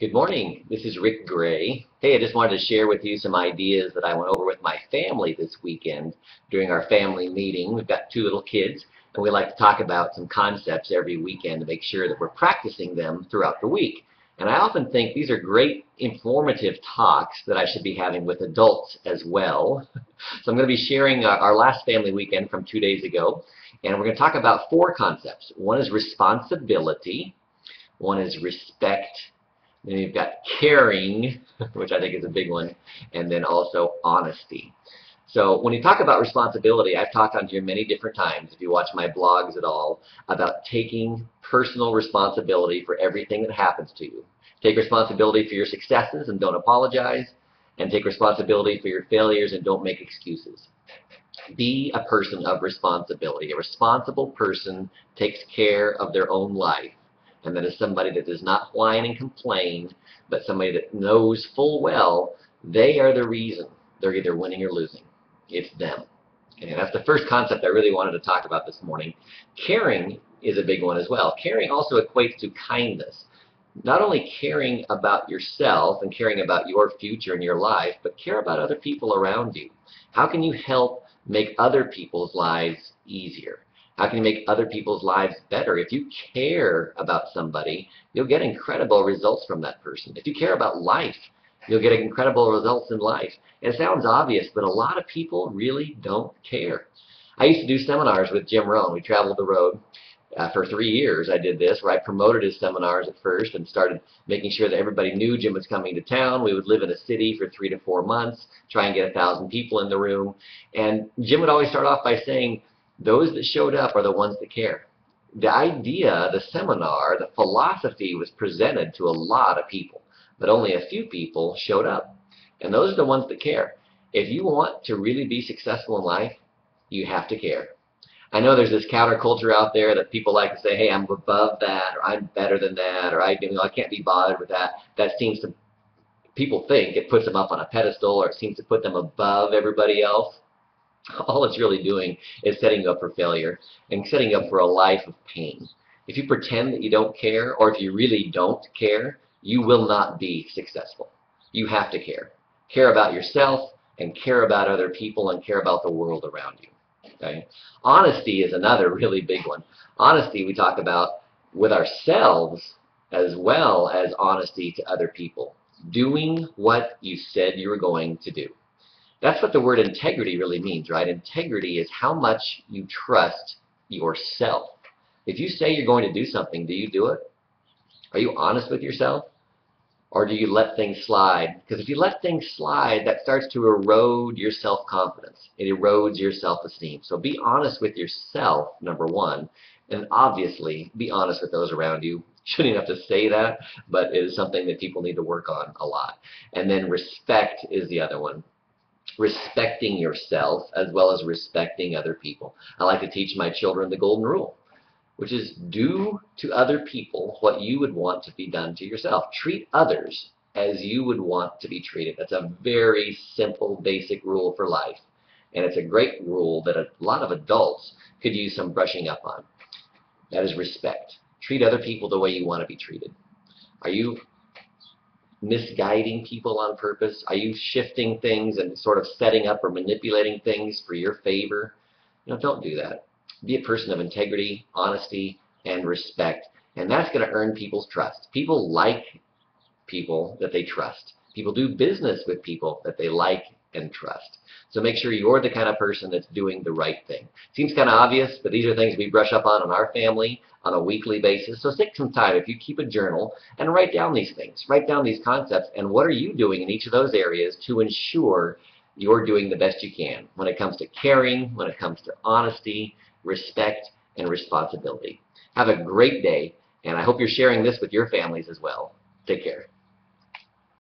Good morning. This is Rick Gray. Hey, I just wanted to share with you some ideas that I went over with my family this weekend during our family meeting. We've got two little kids, and we like to talk about some concepts every weekend to make sure that we're practicing them throughout the week. And I often think these are great informative talks that I should be having with adults as well. So I'm going to be sharing our last family weekend from 2 days ago, and we're going to talk about four concepts. One is responsibility, one is respect, then you've got caring, which I think is a big one, and then also honesty. So when you talk about responsibility, I've talked on here many different times, if you watch my blogs at all, about taking personal responsibility for everything that happens to you. Take responsibility for your successes and don't apologize, and take responsibility for your failures and don't make excuses. Be a person of responsibility. A responsible person takes care of their own life. And that is somebody that does not whine and complain, but somebody that knows full well they are the reason they're either winning or losing. It's them. Okay, and that's the first concept I really wanted to talk about this morning. Caring is a big one as well. Caring also equates to kindness. Not only caring about yourself and caring about your future and your life, but care about other people around you. How can you help make other people's lives easier? How can you make other people's lives better? If you care about somebody, you'll get incredible results from that person. If you care about life, you'll get incredible results in life. And it sounds obvious, but a lot of people really don't care. I used to do seminars with Jim Rohn. We traveled the road. For 3 years I did this, where I promoted his seminars at first and started making sure that everybody knew Jim was coming to town. We would live in a city for 3 to 4 months, try and get 1,000 people in the room. And Jim would always start off by saying, those that showed up are the ones that care. The idea, the seminar, the philosophy was presented to a lot of people, but only a few people showed up. And those are the ones that care. If you want to really be successful in life, you have to care. I know there's this counterculture out there that people like to say, hey, I'm above that, or I'm better than that, or I can't be bothered with that. That seems to, people think it puts them up on a pedestal, or it seems to put them above everybody else. All it's really doing is setting you up for failure and setting you up for a life of pain. If you pretend that you don't care, or if you really don't care, you will not be successful. You have to care. Care about yourself and care about other people and care about the world around you. Okay? Honesty is another really big one. Honesty we talk about with ourselves as well as honesty to other people. Doing what you said you were going to do. That's what the word integrity really means, right? Integrity is how much you trust yourself. If you say you're going to do something, do you do it? Are you honest with yourself? Or do you let things slide? Because if you let things slide, that starts to erode your self-confidence. It erodes your self-esteem. So be honest with yourself, number one, and obviously be honest with those around you. Shouldn't have to say that, but it is something that people need to work on a lot. And then respect is the other one. Respecting yourself as well as respecting other people. I like to teach my children the golden rule, which is do to other people what you would want to be done to yourself. Treat others as you would want to be treated. That's a very simple, basic rule for life. And it's a great rule that a lot of adults could use some brushing up on. That is respect. Treat other people the way you want to be treated. Are you misguiding people on purpose? Are you shifting things and sort of setting up or manipulating things for your favor? Don't do that. Be a person of integrity, honesty, and respect. And that's going to earn people's trust. People like people that they trust. People do business with people that they like and trust. So make sure you're the kind of person that's doing the right thing. Seems kind of obvious, but these are things we brush up on our family on a weekly basis. So take some time, if you keep a journal, and write down these things. Write down these concepts, and what are you doing in each of those areas to ensure you're doing the best you can when it comes to caring, when it comes to honesty, respect, and responsibility. Have a great day, and I hope you're sharing this with your families as well. Take care.